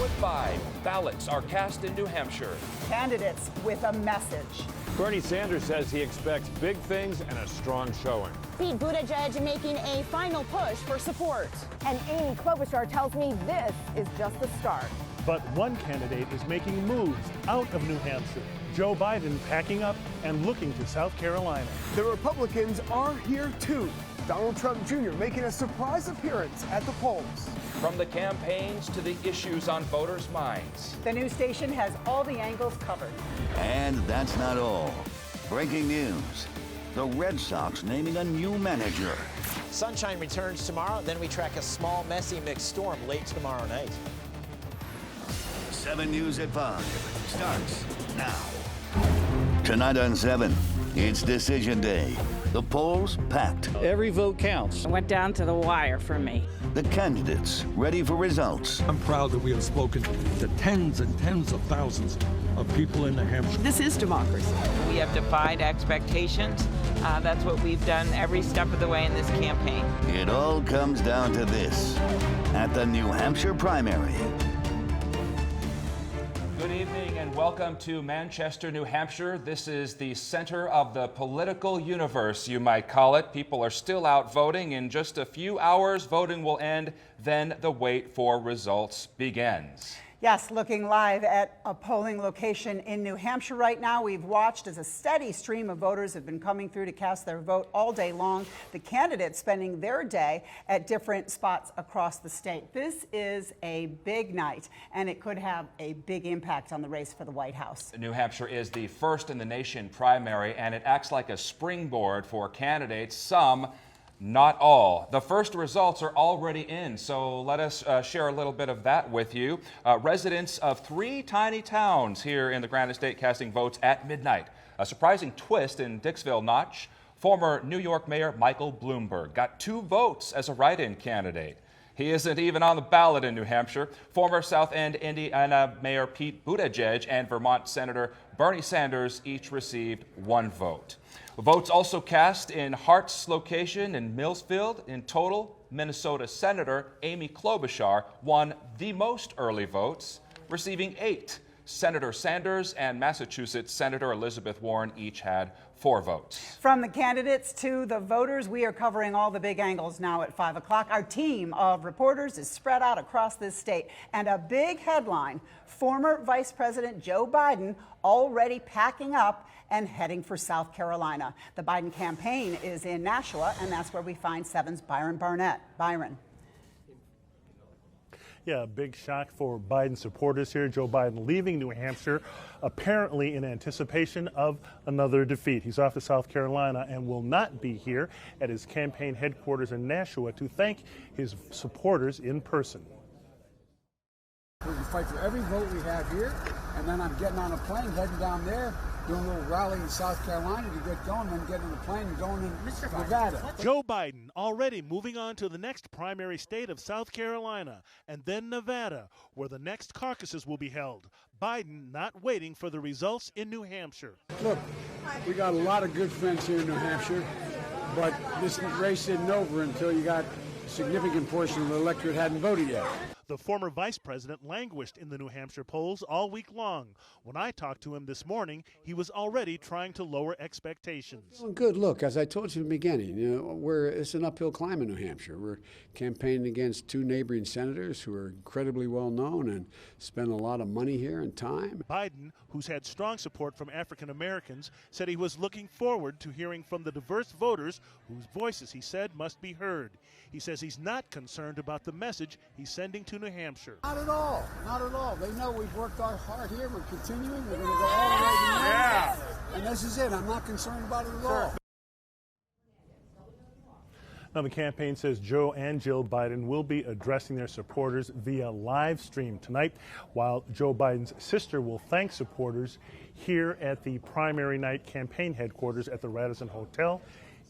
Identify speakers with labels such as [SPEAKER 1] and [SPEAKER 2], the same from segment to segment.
[SPEAKER 1] at 5, ballots are cast in New Hampshire.
[SPEAKER 2] Candidates with a message.
[SPEAKER 3] Bernie Sanders says he expects big things and a strong showing.
[SPEAKER 4] Pete Buttigieg making a final push for support.
[SPEAKER 5] And Amy Klobuchar tells me this is just the start.
[SPEAKER 6] But one candidate is making moves out of New Hampshire. Joe Biden packing up and looking to South Carolina.
[SPEAKER 7] The Republicans are here too. Donald Trump Jr. making a surprise appearance at the polls.
[SPEAKER 1] From the campaigns to the issues on voters' minds.
[SPEAKER 2] The news station has all the angles covered.
[SPEAKER 8] And that's not all. Breaking news. The Red Sox naming a new manager.
[SPEAKER 9] Sunshine returns tomorrow, then we track a small, messy mixed storm late tomorrow night.
[SPEAKER 8] 7 News at 5 starts now. Tonight on 7, it's decision day. The polls packed.
[SPEAKER 10] Every vote counts.
[SPEAKER 11] It went down to the wire for me.
[SPEAKER 8] The candidates ready for results.
[SPEAKER 12] I'm proud that we have spoken to tens and tens of thousands of people in New Hampshire.
[SPEAKER 11] This is democracy.
[SPEAKER 13] We have defied expectations. That's what we've done every step of the way in this campaign.
[SPEAKER 8] It all comes down to this at the New Hampshire primary.
[SPEAKER 1] Good evening and welcome to Manchester, New Hampshire. This is the center of the political universe, you might call it. People are still out voting. In just a few hours, voting will end. Then the wait for results begins.
[SPEAKER 2] Yes, looking live at a polling location in New Hampshire right now. We've watched as a steady stream of voters have been coming through to cast their vote all day long. The candidates spending their day at different spots across the state. This is a big night, and it could have a big impact on the race for the White House.
[SPEAKER 1] New Hampshire is the first in the nation primary, and it acts like a springboard for candidates. Some, not all. The first results are already in, so let us share a little bit of that with you. Residents of 3 tiny towns here in the Granite State casting votes at midnight. A surprising twist in Dixville Notch. Former New York Mayor Michael Bloomberg got 2 votes as a write-in candidate. He isn't even on the ballot in New Hampshire. Former South End, Indiana Mayor Pete Buttigieg and Vermont Senator Bernie Sanders each received 1 vote. Votes also cast in Hart's location in Millsfield. In total, Minnesota Senator Amy Klobuchar won the most early votes, receiving 8. Senator Sanders and Massachusetts Senator Elizabeth Warren each had 4 votes.
[SPEAKER 2] From the candidates to the voters, we are covering all the big angles now at 5 o'clock. Our team of reporters is spread out across this state. And a big headline, former Vice President Joe Biden already packing up and heading for South Carolina. The Biden campaign is in Nashua, and that's where we find 7's Byron Barnett. Byron.
[SPEAKER 6] Yeah, a big shock for Biden supporters here. Joe Biden leaving New Hampshire, apparently in anticipation of another defeat. He's off to South Carolina and will not be here at his campaign headquarters in Nashua to thank his supporters in person.
[SPEAKER 14] We can fight for every vote we have here, and then I'm getting on a plane, heading down there, doing a little rally in South Carolina to get going, then getting on a plane and going in Nevada.
[SPEAKER 6] Joe Biden already moving on to the next primary state of South Carolina, and then Nevada, where the next caucuses will be held. Biden not waiting for the results in New Hampshire.
[SPEAKER 14] Look, we got a lot of good friends here in New Hampshire, but this race isn't over until you got a significant portion of the electorate hadn't voted yet.
[SPEAKER 6] The former vice president languished in the New Hampshire polls all week long. When I talked to him this morning, he was already trying to lower expectations.
[SPEAKER 15] Good. Look, as I told you in the beginning, it's an uphill climb in New Hampshire. We're campaigning against 2 neighboring senators who are incredibly well known and spend a lot of money here and time.
[SPEAKER 6] Biden, who's had strong support from African Americans, said he was looking forward to hearing from the diverse voters whose voices, he said, must be heard. He says he's not concerned about the message he's sending to New Hampshire.
[SPEAKER 14] Not at all. Not at all. They know we've worked our hard here. We're continuing. We're going to go all the way to the end. Yeah. And this is it. I'm not concerned about it at all.
[SPEAKER 6] Now, the campaign says Joe and Jill Biden will be addressing their supporters via live stream tonight, while Joe Biden's sister will thank supporters here at the primary night campaign headquarters at the Radisson Hotel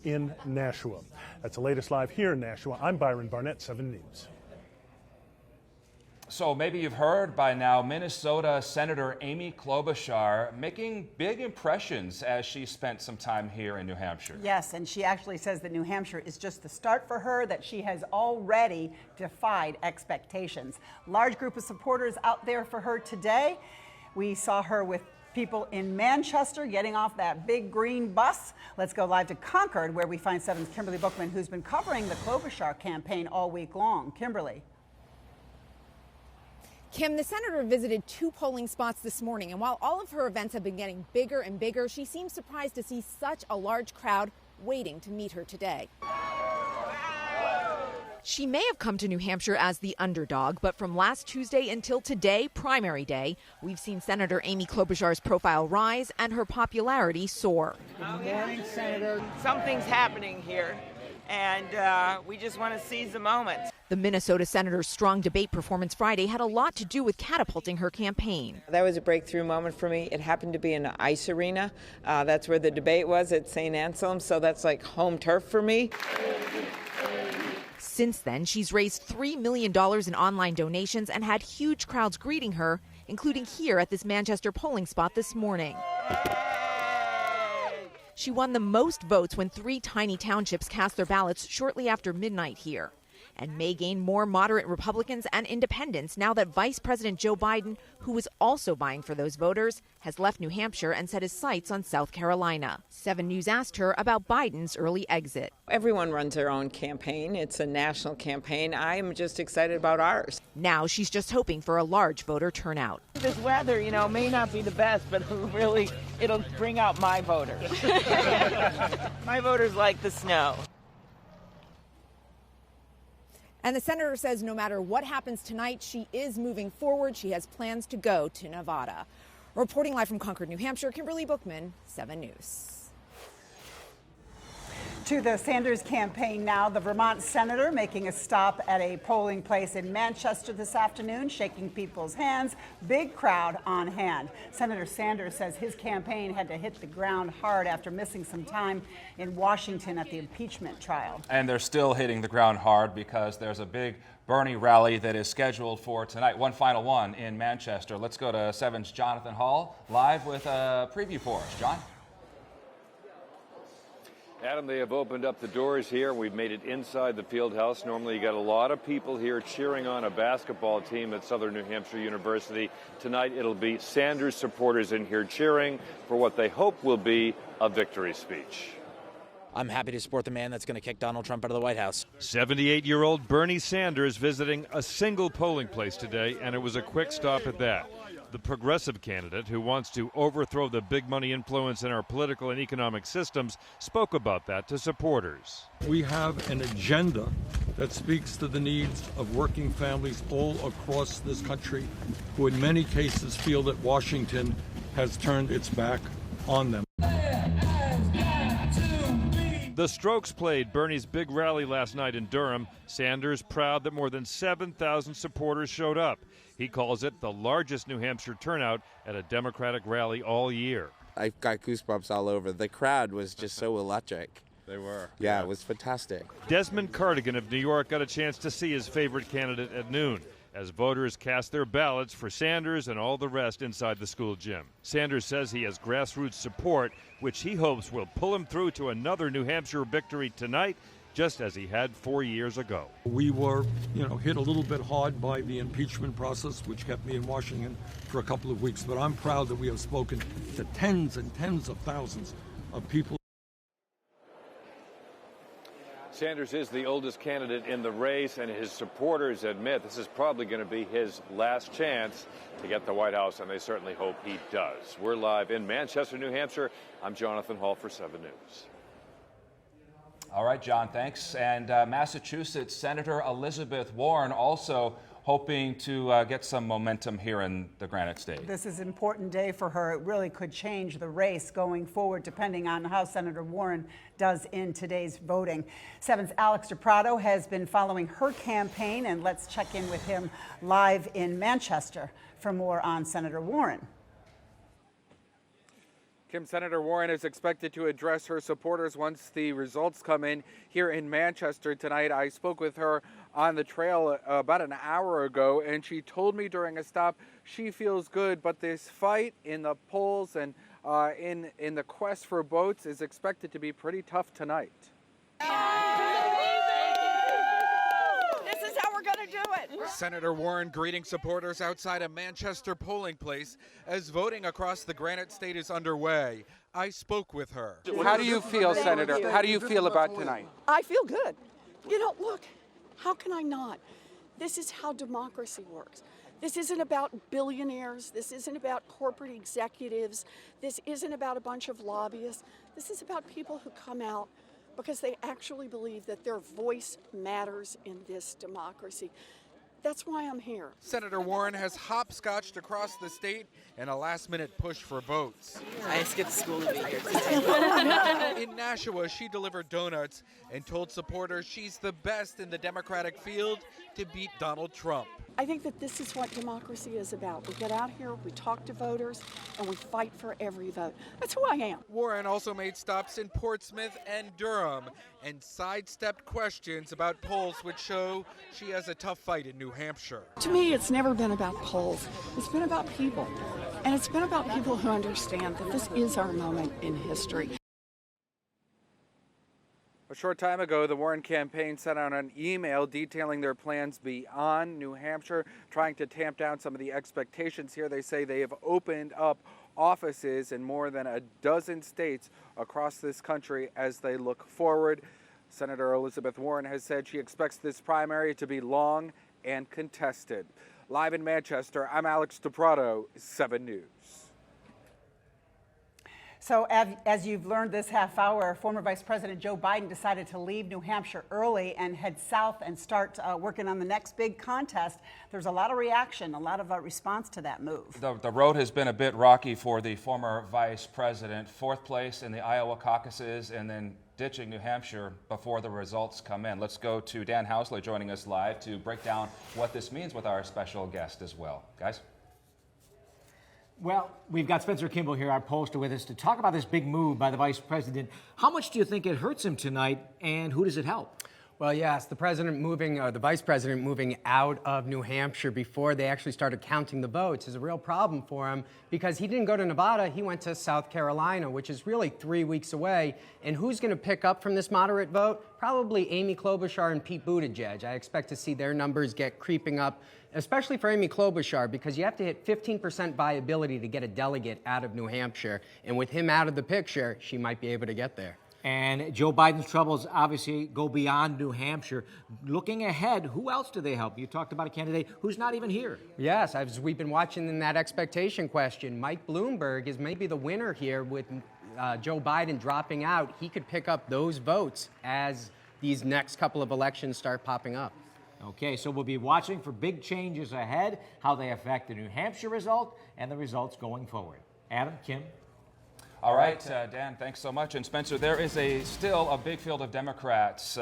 [SPEAKER 6] in Nashua. That's the latest live here in Nashua. I'm Byron Barnett, 7 News.
[SPEAKER 1] So maybe you've heard by now, Minnesota Senator Amy Klobuchar making big impressions as she spent some time here in New Hampshire.
[SPEAKER 2] Yes, and she actually says that New Hampshire is just the start for her, that she has already defied expectations. Large group of supporters out there for her today. We saw her with people in Manchester getting off that big green bus. Let's go live to Concord, where we find 7's Kimberly Bookman, who's been covering the Klobuchar campaign all week long. Kimberly.
[SPEAKER 5] Kim, the senator visited 2 polling spots this morning, and while all of her events have been getting bigger and bigger, she seems surprised to see such a large crowd waiting to meet her today.
[SPEAKER 10] She may have come to New Hampshire as the underdog, but from last Tuesday until today, primary day, we've seen Senator Amy Klobuchar's profile rise and her popularity soar.
[SPEAKER 13] Good morning, Senator. Something's happening here, and we just want to seize the moment.
[SPEAKER 10] The Minnesota senator's strong debate performance Friday had a lot to do with catapulting her campaign.
[SPEAKER 13] That was a breakthrough moment for me. It happened to be in an ice arena. That's where the debate was at St. Anselm, so that's like home turf for me.
[SPEAKER 10] Since then, she's raised $3 million in online donations and had huge crowds greeting her, including here at this Manchester polling spot this morning. She won the most votes when 3 tiny townships cast their ballots shortly after midnight here, and may gain more moderate Republicans and independents now that Vice President Joe Biden, who is also vying for those voters, has left New Hampshire and set his sights on South Carolina. 7 News asked her about Biden's early exit.
[SPEAKER 13] Everyone runs their own campaign. It's a national campaign. I'm just excited about ours.
[SPEAKER 10] Now she's just hoping for a large voter turnout.
[SPEAKER 13] This weather, may not be the best, but it'll bring out my voters. My voters like the snow.
[SPEAKER 5] And the senator says no matter what happens tonight, she is moving forward. She has plans to go to Nevada. Reporting live from Concord, New Hampshire, Kimberly Bookman, 7 News.
[SPEAKER 2] To the Sanders campaign now, the Vermont senator making a stop at a polling place in Manchester this afternoon, shaking people's hands, big crowd on hand. Senator Sanders says his campaign had to hit the ground hard after missing some time in Washington at the impeachment trial.
[SPEAKER 1] And they're still hitting the ground hard because there's a big Bernie rally that is scheduled for tonight, one final one in Manchester. Let's go to 7's Jonathan Hall live with a preview for us. John?
[SPEAKER 3] Adam, they have opened up the doors here. We've made it inside the field house. Normally, you got a lot of people here cheering on a basketball team at Southern New Hampshire University. Tonight, it'll be Sanders supporters in here cheering for what they hope will be a victory speech.
[SPEAKER 9] I'm happy to support the man that's going to kick Donald Trump out of the White House.
[SPEAKER 16] 78-year-old Bernie Sanders visiting a single polling place today, and it was a quick stop at that. The progressive candidate who wants to overthrow the big money influence in our political and economic systems spoke about that to supporters.
[SPEAKER 12] We have an agenda that speaks to the needs of working families all across this country who in many cases feel that Washington has turned its back on them.
[SPEAKER 16] The Strokes played Bernie's big rally last night in Durham. Sanders proud that more than 7,000 supporters showed up. He calls it the largest New Hampshire turnout at a Democratic rally all year.
[SPEAKER 17] I've got goosebumps all over. The crowd was just so electric.
[SPEAKER 3] They were.
[SPEAKER 17] Yeah, it was fantastic.
[SPEAKER 16] Desmond Cardigan of New York got a chance to see his favorite candidate at noon as voters cast their ballots for Sanders and all the rest inside the school gym. Sanders says he has grassroots support, which he hopes will pull him through to another New Hampshire victory tonight, just as he had 4 years ago.
[SPEAKER 12] We were, hit a little bit hard by the impeachment process, which kept me in Washington for a couple of weeks. But I'm proud that we have spoken to tens and tens of thousands of people.
[SPEAKER 3] Sanders is the oldest candidate in the race, and his supporters admit this is probably going to be his last chance to get the White House, and they certainly hope he does. We're live in Manchester, New Hampshire. I'm Jonathan Hall for 7 News.
[SPEAKER 1] All right, John, thanks. And Massachusetts Senator Elizabeth Warren also hoping to get some momentum here in the Granite State.
[SPEAKER 2] This is an important day for her. It really could change the race going forward, depending on how Senator Warren does in today's voting. 7's Alex DePrado has been following her campaign, and let's check in with him live in Manchester for more on Senator Warren.
[SPEAKER 18] Kim, Senator Warren is expected to address her supporters once the results come in here in Manchester tonight. I spoke with her on the trail about an hour ago, and she told me during a stop she feels good, but this fight in the polls and in the quest for votes is expected to be pretty tough tonight.
[SPEAKER 19] This is how we're going to do it.
[SPEAKER 18] Senator Warren greeting supporters outside a Manchester polling place as voting across the Granite State is underway. I spoke with her. How do you feel, Senator? How do you feel about tonight?
[SPEAKER 19] I feel good. You know, look, how can I not? This is how democracy works. This isn't about billionaires. This isn't about corporate executives. This isn't about a bunch of lobbyists. This is about people who come out because they actually believe that their voice matters in this democracy. That's why I'm here.
[SPEAKER 18] Senator Warren has hopscotched across the state in a last-minute push for votes.
[SPEAKER 13] I skipped school to be here today.
[SPEAKER 18] In Nashua, she delivered donuts and told supporters she's the best in the Democratic field to beat Donald Trump.
[SPEAKER 19] I think that this is what democracy is about. We get out here, we talk to voters, and we fight for every vote. That's who I am.
[SPEAKER 18] Warren also made stops in Portsmouth and Durham and sidestepped questions about polls which show she has a tough fight in New Hampshire.
[SPEAKER 19] To me, it's never been about polls. It's been about people. And it's been about people who understand that this is our moment in history.
[SPEAKER 18] A short time ago, the Warren campaign sent out an email detailing their plans beyond New Hampshire, trying to tamp down some of the expectations here. They say they have opened up offices in more than a dozen states across this country as they look forward. Senator Elizabeth Warren has said she expects this primary to be long and contested. Live in Manchester, I'm Alex DePrado, 7 News.
[SPEAKER 2] So as you've learned this half hour, former Vice President Joe Biden decided to leave New Hampshire early and head south and start working on the next big contest. There's a lot of reaction, a lot of response to that move.
[SPEAKER 1] The road has been a bit rocky for the former vice president. 4th place in the Iowa caucuses and then ditching New Hampshire before the results come in. Let's go to Dan Housley joining us live to break down what this means with our special guest as well. Guys?
[SPEAKER 20] Well, we've got Spencer Kimball here, our pollster, with us to talk about this big move by the vice president. How much do you think it hurts him tonight, and who does it help?
[SPEAKER 21] Well, yes, the vice president moving out of New Hampshire before they actually started counting the votes is a real problem for him because he didn't go to Nevada, he went to South Carolina, which is really 3 weeks away. And who's going to pick up from this moderate vote? Probably Amy Klobuchar and Pete Buttigieg. I expect to see their numbers get creeping up, especially for Amy Klobuchar, because you have to hit 15% viability to get a delegate out of New Hampshire. And with him out of the picture, she might be able to get there.
[SPEAKER 20] And Joe Biden's troubles obviously go beyond New Hampshire. Looking ahead, who else do they help? You talked about a candidate who's not even here.
[SPEAKER 21] Yes, we've been watching in that expectation question. Mike Bloomberg is maybe the winner here with Joe Biden dropping out. He could pick up those votes as these next couple of elections start popping up.
[SPEAKER 20] Okay, so we'll be watching for big changes ahead, how they affect the New Hampshire result and the results going forward. Adam, Kim?
[SPEAKER 1] All right, Dan, thanks so much. And Spencer, there is still a big field of Democrats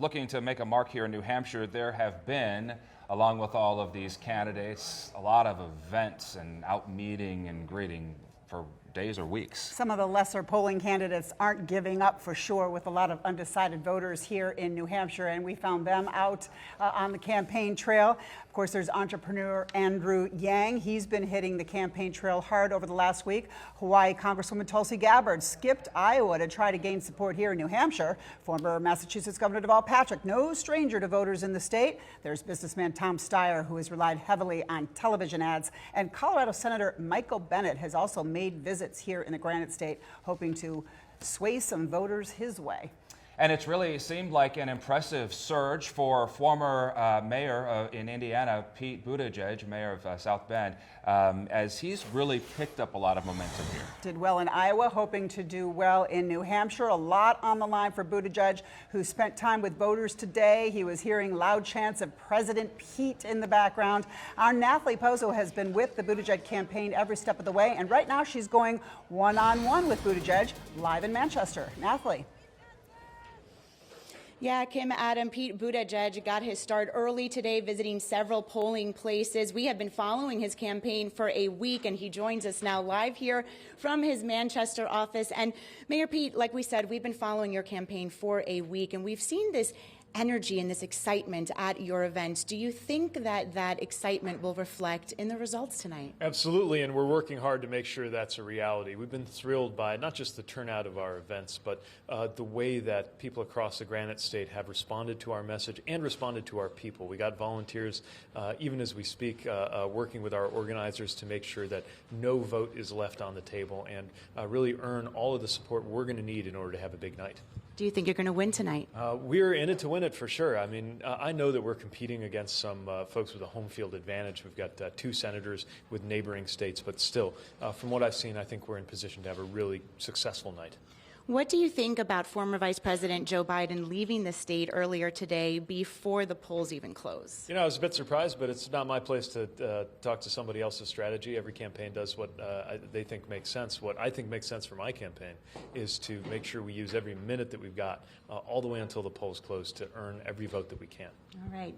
[SPEAKER 1] looking to make a mark here in New Hampshire. There have been, along with all of these candidates, a lot of events and out meeting and greeting for days or weeks.
[SPEAKER 2] Some of the lesser polling candidates aren't giving up for sure, with a lot of undecided voters here in New Hampshire, and we found them out on the campaign trail. Of course, there's entrepreneur Andrew Yang. He's been hitting the campaign trail hard over the last week. Hawaii Congresswoman Tulsi Gabbard skipped Iowa to try to gain support here in New Hampshire. Former Massachusetts Governor Deval Patrick, no stranger to voters in the state. There's businessman Tom Steyer, who has relied heavily on television ads. And Colorado Senator Michael Bennet has also made visits here in the Granite State, hoping to sway some voters his way.
[SPEAKER 1] And it's really seemed like an impressive surge for former mayor in Indiana, Pete Buttigieg, mayor of South Bend, as he's really picked up a lot of momentum here.
[SPEAKER 2] Did well in Iowa, hoping to do well in New Hampshire. A lot on the line for Buttigieg, who spent time with voters today. He was hearing loud chants of President Pete in the background. Our Nathalie Pozo has been with the Buttigieg campaign every step of the way, and right now she's going one-on-one with Buttigieg live in Manchester. Nathalie.
[SPEAKER 4] Yeah, Kim, Adam, Pete Buttigieg got his start early today, visiting several polling places. We have been following his campaign for a week, and he joins us now live here from his Manchester office. And Mayor Pete, like we said, we've been following your campaign for a week, and we've seen this energy and this excitement at your events. Do you think that that excitement will reflect in the results tonight?
[SPEAKER 22] Absolutely, and we're working hard to make sure that's a reality. We've been thrilled by not just the turnout of our events, but the way that people across the Granite State have responded to our message and responded to our people. We got volunteers, even as we speak, working with our organizers to make sure that no vote is left on the table and really earn all of the support we're going to need in order to have a big night.
[SPEAKER 4] Do you think you're going to win tonight?
[SPEAKER 22] We're in it to win it for sure. I mean, I know that we're competing against some folks with a home field advantage. We've got 2 senators with neighboring states, but still, from what I've seen, I think we're in position to have a really successful night.
[SPEAKER 4] What do you think about former Vice President Joe Biden leaving the state earlier today before the polls even close?
[SPEAKER 22] You know, I was a bit surprised, but it's not my place to talk to somebody else's strategy. Every campaign does what they think makes sense. What I think makes sense for my campaign is to make sure we use every minute that we've got all the way until the polls close to earn every vote that we can.
[SPEAKER 4] All right.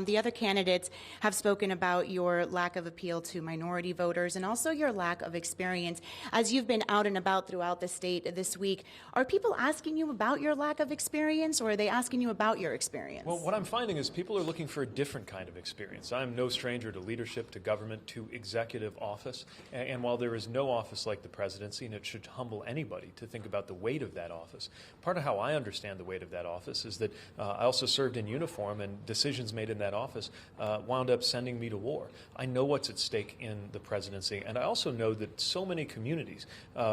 [SPEAKER 4] The other candidates have spoken about your lack of appeal to minority voters and also your lack of experience. As you've been out and about throughout the state this week, are people asking you about your lack of experience, or are they asking you about your experience?
[SPEAKER 22] Well, what I'm finding is people are looking for a different kind of experience. I'm no stranger to leadership, to government, to executive office. And while there is no office like the presidency, and it should humble anybody to think about the weight of that office, part of how I understand the weight of that office is that I also served in uniform, and decisions made in that office wound up sending me to war. I know what's at stake in the presidency, and I also know that so many communities,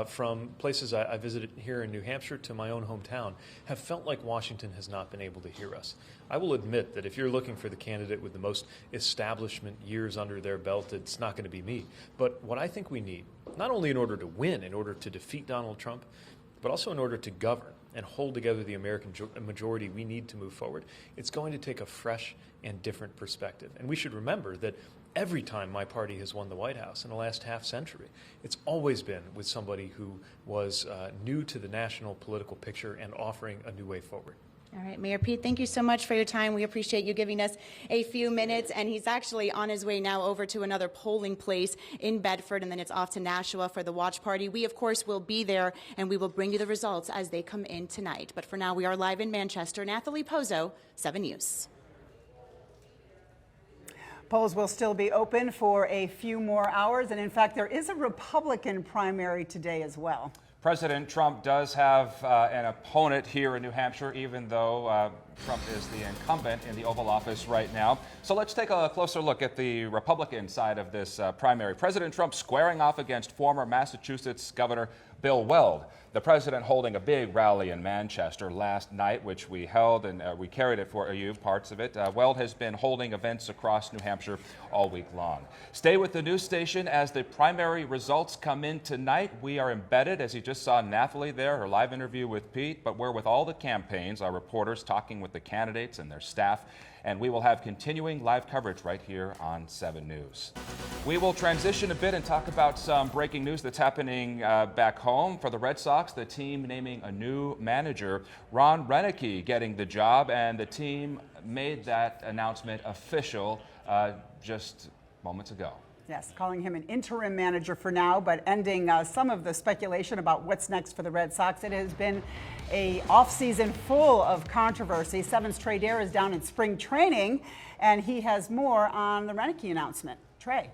[SPEAKER 22] from places I visited here in New Hampshire to my own hometown, have felt like Washington has not been able to hear us. I will admit that if you're looking for the candidate with the most establishment years under their belt, it's not going to be me. But what I think we need, not only in order to win, in order to defeat Donald Trump, but also in order to govern and hold together the American majority we need to move forward, it's going to take a fresh and different perspective. And we should remember that every time my party has won the White House in the last half century, it's always been with somebody who was new to the national political picture and offering a new way forward.
[SPEAKER 4] All right, Mayor Pete, thank you so much for your time. We appreciate you giving us a few minutes. And he's actually on his way now over to another polling place in Bedford, and then it's off to Nashua for the watch party. We, of course, will be there, and we will bring you the results as they come in tonight. But for now, we are live in Manchester. Nathalie Pozo, 7 News.
[SPEAKER 2] Polls will still be open for a few more hours. And in fact, there is a Republican primary today as well.
[SPEAKER 1] President Trump does have an opponent here in New Hampshire, even though Trump is the incumbent in the Oval Office right now. So let's take a closer look at the Republican side of this primary. President Trump squaring off against former Massachusetts Governor Bill Weld. The president holding a big rally in Manchester last night, which we held, and we carried it for you, parts of it. Weld has been holding events across New Hampshire all week long. Stay with the news station as the primary results come in tonight. We are embedded, as you just saw Nathalie there, her live interview with Pete, but we're with all the campaigns, our reporters talking with the candidates and their staff, and we will have continuing live coverage right here on 7 News. We will transition a bit and talk about some breaking news that's happening back home. For the Red Sox, the team naming a new manager, Ron Renneke getting the job, and the team made that announcement official just moments ago.
[SPEAKER 2] Yes, calling him an interim manager for now, but ending some of the speculation about what's next for the Red Sox. It has been an offseason full of controversy. Sevens Trey Dare is down in spring training, and he has more on the Renneke announcement. Trey.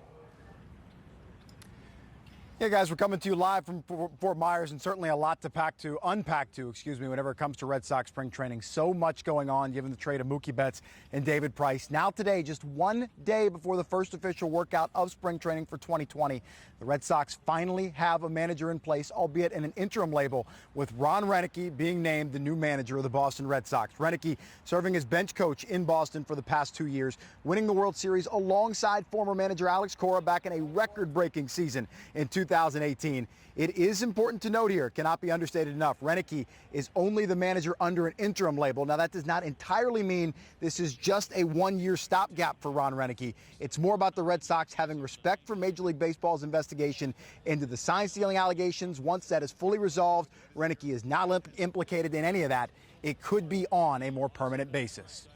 [SPEAKER 23] Yeah, guys, we're coming to you live from Fort Myers, and certainly a lot to unpack, whenever it comes to Red Sox spring training. So much going on, given the trade of Mookie Betts and David Price. Now today, just 1 day before the first official workout of spring training for 2020, the Red Sox finally have a manager in place, albeit in an interim label, with Ron Renneke being named the new manager of the Boston Red Sox. Renneke serving as bench coach in Boston for the past 2 years, winning the World Series alongside former manager Alex Cora back in a record-breaking season in 2000. 2018. It is important to note here, cannot be understated enough, Reineke is only the manager under an interim label. Now, that does not entirely mean this is just a one-year stopgap for Ron Reineke. It's more about the Red Sox having respect for Major League Baseball's investigation into the sign-stealing allegations. Once that is fully resolved, Reineke is not implicated in any of that. It could be on a more permanent basis.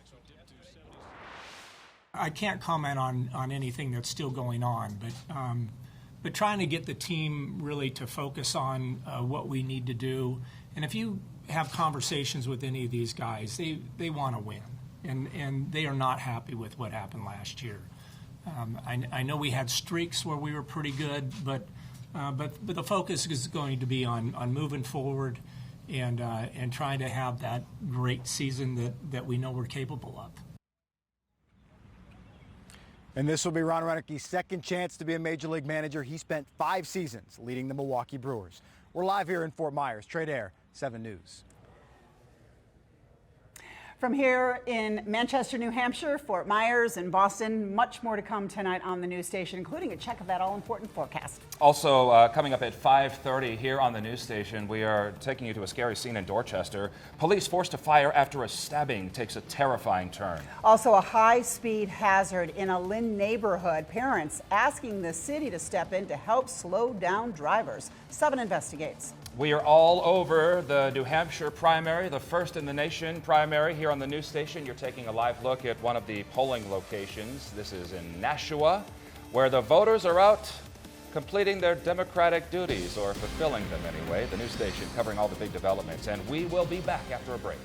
[SPEAKER 7] I can't comment on anything that's still going on, but trying to get the team really to focus on what we need to do. And if you have conversations with any of these guys, they want to win, and they are not happy with what happened last year. I know we had streaks where we were pretty good, but the focus is going to be on moving forward and trying to have that great season that we know we're capable of.
[SPEAKER 23] And this will be Ron Reineke's second chance to be a Major League manager. He spent 5 seasons leading the Milwaukee Brewers. We're live here in Fort Myers. Trade Air, 7 News.
[SPEAKER 2] From here in Manchester, New Hampshire, Fort Myers, and Boston, much more to come tonight on the news station, including a check of that all-important forecast.
[SPEAKER 1] Also, coming up at 5:30 here on the news station, we are taking you to a scary scene in Dorchester. Police forced to fire after a stabbing takes a terrifying turn.
[SPEAKER 2] Also, a high-speed hazard in a Lynn neighborhood. Parents asking the city to step in to help slow down drivers. 7 investigates.
[SPEAKER 1] We are all over the New Hampshire primary, the first in the nation primary here on the news station. You're taking a live look at one of the polling locations. This is in Nashua, where the voters are out completing their democratic duties, or fulfilling them anyway. The news station covering all the big developments, and we will be back after a break.